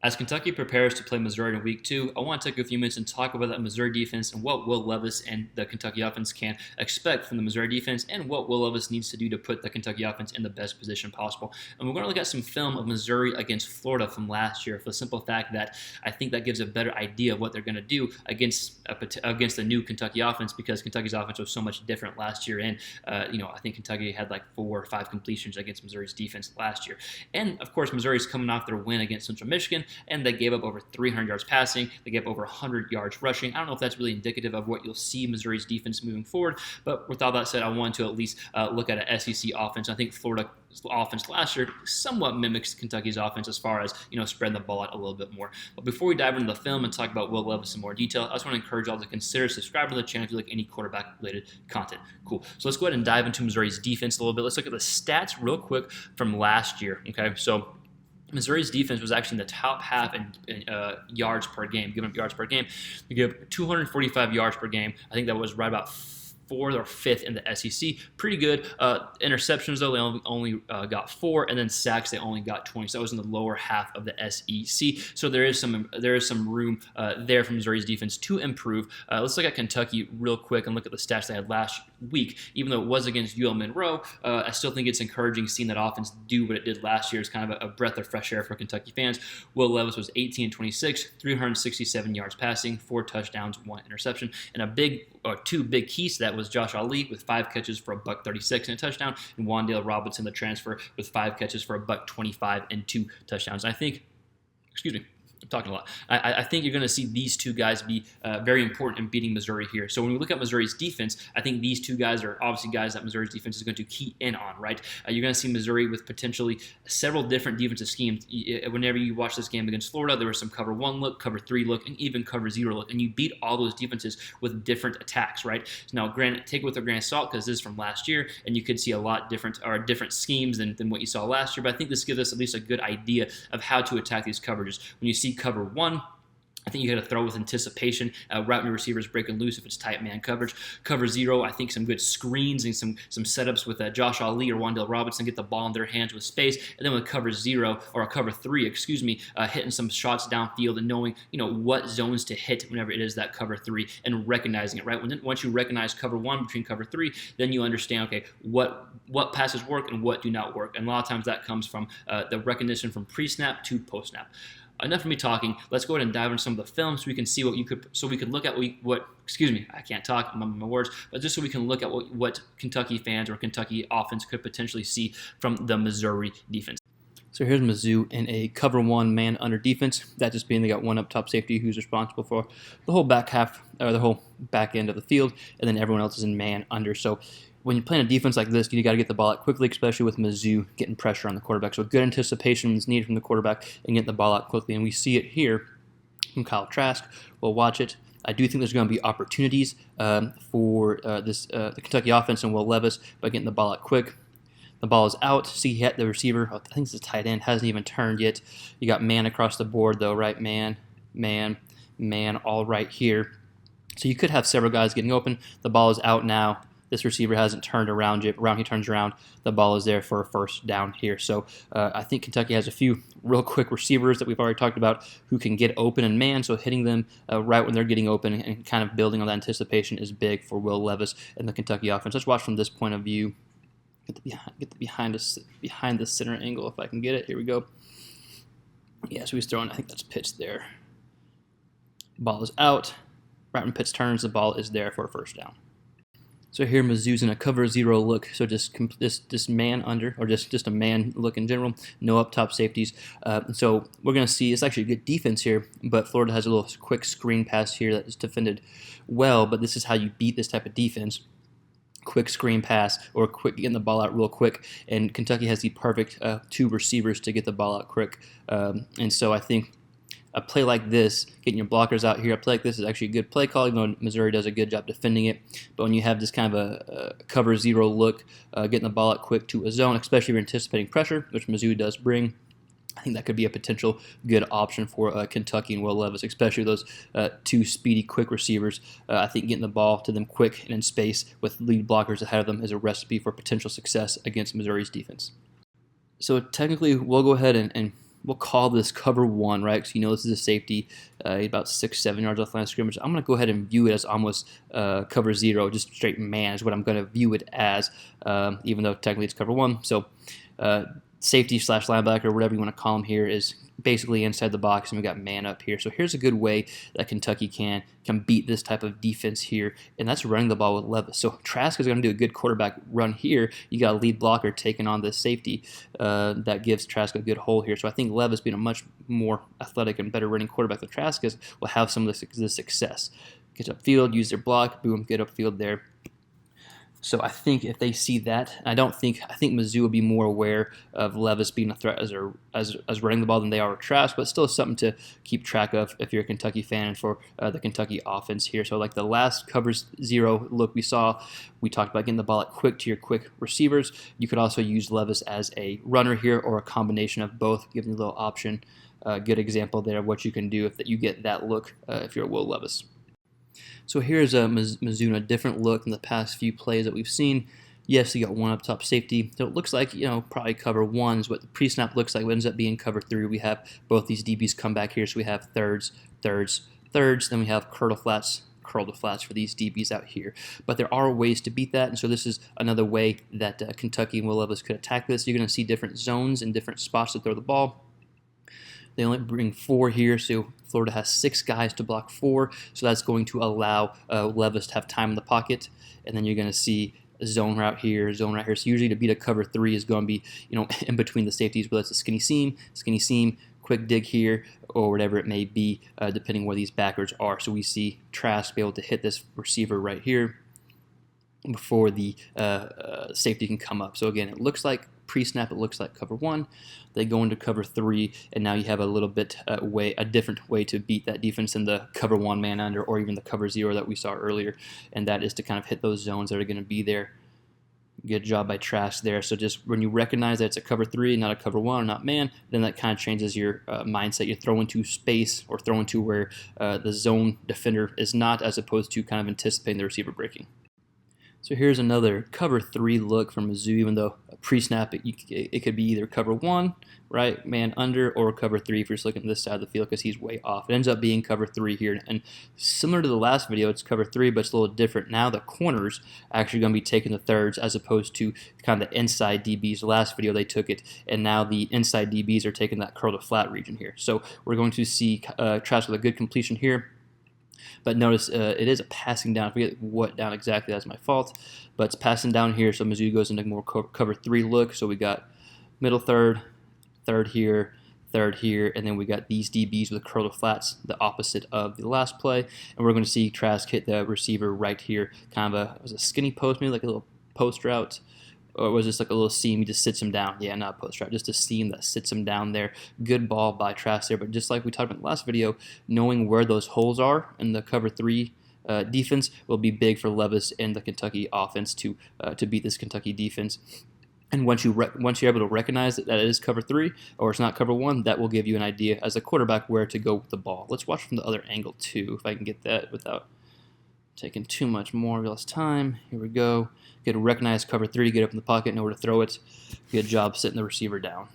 As Kentucky prepares to play Missouri in Week 2, I want to take a few minutes and talk about that Missouri defense and what Will Levis and the Kentucky offense can expect from the Missouri defense and what Will Levis needs to do to put the Kentucky offense in the best position possible. And we're going to look at some film of Missouri against Florida from last year for the simple fact that I think that gives a better idea of what they're going to do against the new Kentucky offense, because Kentucky's offense was so much different last year. And, I think Kentucky had like 4 or 5 completions against Missouri's defense last year. And, of course, Missouri's coming off their win against Central Michigan, and they gave up over 300 yards passing. They gave up over 100 yards rushing. I don't know if that's really indicative of what you'll see Missouri's defense moving forward, but with all that said, I wanted to at least look at an SEC offense. I think Florida's offense last year somewhat mimics Kentucky's offense as far as, spreading the ball out a little bit more. But before we dive into the film and talk about Will Levis in more detail, I just want to encourage y'all to consider subscribing to the channel if you like any quarterback-related content. Cool. So let's go ahead and dive into Missouri's defense a little bit. Let's look at the stats real quick from last year. Okay, so Missouri's defense was actually in the top half in yards per game, giving up yards per game. They gave up 245 yards per game. I think that was right about 4th or 5th in the SEC. Pretty good. Interceptions, though, they only got 4, and then sacks, they only got 20. So that was in the lower half of the SEC. So there is some room there for Missouri's defense to improve. Let's look at Kentucky real quick and look at the stats they had last week. Even though it was against UL Monroe, I still think it's encouraging seeing that offense do what it did last year. It's kind of a breath of fresh air for Kentucky fans. Will Levis was 18-26, 367 yards passing, 4 touchdowns, 1 interception, and two big keys to that was Josh Ali with 5 catches for $136 and a touchdown, and Wan'Dale Robinson, the transfer, with 5 catches for $125 and 2 touchdowns. And I think, I'm talking a lot. I think you're going to see these two guys be very important in beating Missouri here. So when we look at Missouri's defense, I think these two guys are obviously guys that Missouri's defense is going to key in on, right? You're going to see Missouri with potentially several different defensive schemes. Whenever you watch this game against Florida, there was some cover 1 look, cover 3 look, and even cover 0 look. And you beat all those defenses with different attacks, right? So now, granted, take it with a grain of salt because this is from last year, and you could see a lot different schemes than what you saw last year. But I think this gives us at least a good idea of how to attack these coverages. When you see cover 1, I think you got to throw with anticipation, route your receivers breaking loose if it's tight man coverage. Cover 0, I think some good screens and some setups with Josh Ali or Wan'Dale Robinson, get the ball in their hands with space. And then with cover 0, or cover 3, hitting some shots downfield and knowing, what zones to hit whenever it is that cover 3 and recognizing it, right? Once you recognize cover 1 between cover 3, then you understand, okay, what passes work and what do not work. And a lot of times that comes from the recognition from pre-snap to post-snap. Enough of me talking. Let's go ahead and dive into some of the film so we can see we can look at I can't talk, I'm on my words, but just so we can look at what Kentucky fans or Kentucky offense could potentially see from the Missouri defense. So here's Mizzou in a cover 1 man under defense. That just being they got one up top safety who's responsible for the whole back half or the whole back end of the field, and then everyone else is in man under. So when you're playing a defense like this, you got to get the ball out quickly, especially with Mizzou getting pressure on the quarterback. So good anticipation is needed from the quarterback and getting the ball out quickly. And we see it here from Kyle Trask. We'll watch it. I do think there's going to be opportunities for the Kentucky offense and Will Levis by getting the ball out quick. The ball is out. See, he had the receiver, I think it's a tight end, hasn't even turned yet. You got man across the board, though, right? Man, all right here. So you could have several guys getting open. The ball is out now. This receiver hasn't turned around yet. He turns around. The ball is there for a first down here. So I think Kentucky has a few real quick receivers that we've already talked about who can get open and man. So hitting them right when they're getting open and kind of building on that anticipation is big for Will Levis and the Kentucky offense. Let's watch from this point of view. Get the behind the center angle if I can get it. Here we go. Yeah, so he's throwing. I think that's Pitts there. Ball is out. Right when Pitts turns, the ball is there for a first down. So here Mizzou's in a cover 0 look, so just this man under, or just a man look in general, no up top safeties. So we're going to see, it's actually a good defense here, but Florida has a little quick screen pass here that is defended well, but this is how you beat this type of defense. Quick screen pass or quick getting the ball out real quick, and Kentucky has the perfect 2 receivers to get the ball out quick. And so I think a play like this, getting your blockers out here, a play like this is actually a good play call, even though Missouri does a good job defending it. But when you have this kind of a cover 0 look, getting the ball out quick to a zone, especially if you're anticipating pressure, which Mizzou does bring, I think that could be a potential good option for Kentucky and Will Levis, especially those 2 speedy, quick receivers. I think getting the ball to them quick and in space with lead blockers ahead of them is a recipe for potential success against Missouri's defense. So technically, we'll go ahead and we'll call this cover 1, right? So this is a safety, about 6-7 yards off the line of scrimmage. I'm going to go ahead and view it as almost cover 0, just straight man is what I'm going to view it as, even though technically it's cover 1. So safety / linebacker, whatever you want to call him here, is basically inside the box, and we got man up here. So here's a good way that Kentucky can beat this type of defense here, and that's running the ball with Levis. So Trask is going to do a good quarterback run here. You got a lead blocker taking on this safety that gives Trask a good hole here. So I think Levis, being a much more athletic and better running quarterback than Trask is, will have some of this success. Get upfield, use their block, boom, get upfield there. So I think if they see that, I think Mizzou will be more aware of Levis being a threat as running the ball than they are with Trask, but still something to keep track of if you're a Kentucky fan and for the Kentucky offense here. So like the last cover 0 look we talked about getting the ball out quick to your quick receivers. You could also use Levis as a runner here or a combination of both, giving you a little option. Good example there of what you can do if you get that look if you're Will Levis. So here's a Mizzou, a different look in the past few plays that we've seen. Yes, you got one up top safety. So it looks like, probably cover 1 is what the pre-snap looks like. It ends up being cover 3. We have both these DBs come back here. So we have thirds. Then we have curl to flats for these DBs out here. But there are ways to beat that, and so this is another way that Kentucky and Will Levis could attack this. You're going to see different zones and different spots to throw the ball. They only bring 4 here, so Florida has 6 guys to block 4, so that's going to allow Levis to have time in the pocket. And then you're going to see a zone route here. So usually to beat a cover 3 is going to be, in between the safeties, whether it's a skinny seam, quick dig here, or whatever it may be, depending where these backers are. So we see Trask be able to hit this receiver right here before the safety can come up. So again, it looks like pre-snap, it looks like cover 1. They go into cover 3, and now you have a little bit a different way to beat that defense than the cover 1 man under or even the cover 0 that we saw earlier, and that is to kind of hit those zones that are going to be there. Good job by Trask there. So just when you recognize that it's a cover 3, not a cover 1, or not man, then that kind of changes your mindset. You throw into space or throw into where the zone defender is not, as opposed to kind of anticipating the receiver breaking. So here's another cover 3 look from Mizzou, even though pre-snap it could be either cover 1, right, man under, or cover 3 if you're just looking at this side of the field because he's way off. It ends up being cover 3 here, and similar to the last video, it's cover 3, but it's a little different. Now the corners are actually going to be taking the thirds as opposed to kind of the inside DBs. The last video they took it, and now the inside DBs are taking that curl to flat region here. So we're going to see Trask with a good completion here. But notice it is a passing down. I forget what down exactly. That's my fault. But it's passing down here, so Mizzou goes into more cover 3 look. So we got middle third here, and then we got these DBs with curl to flats, the opposite of the last play. And we're going to see Trask hit the receiver right here. Kind of it was a skinny post, maybe like a little post route. Or was this like a little seam? He just sits him down. Yeah, not a post route, just a seam that sits him down there. Good ball by Trask there. But just like we talked about in the last video, knowing where those holes are in the cover 3 defense will be big for Levis and the Kentucky offense to beat this Kentucky defense. And once you're able to recognize that it is cover 3 or it's not cover 1, that will give you an idea as a quarterback where to go with the ball. Let's watch from the other angle too, if I can get that without taking too much more of y'all's time. Here we go. Get to recognize cover 3, get up in the pocket, know where to throw it. Good job sitting the receiver down.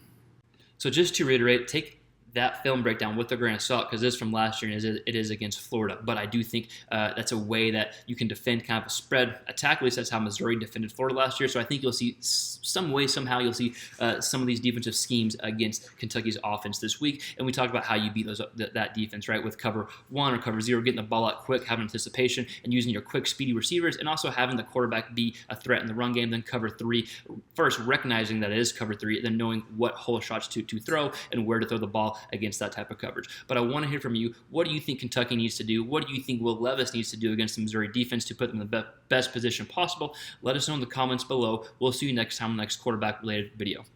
So just to reiterate, take that film breakdown with a grain of salt because this is from last year and it is against Florida. But I do think that's a way that you can defend kind of a spread attack. At least that's how Missouri defended Florida last year. So I think you'll see somehow you'll see some of these defensive schemes against Kentucky's offense this week. And we talked about how you beat that defense, right, with cover 1 or cover 0, getting the ball out quick, having anticipation, and using your quick, speedy receivers, and also having the quarterback be a threat in the run game. Then cover 3, first recognizing that it is cover 3, then knowing what hole shots to throw and where to throw the ball against that type of coverage. But I want to hear from you. What do you think Kentucky needs to do? What do you think Will Levis needs to do against the Missouri defense to put them in the best position possible? Let us know in the comments below. We'll see you next time on the next quarterback-related video.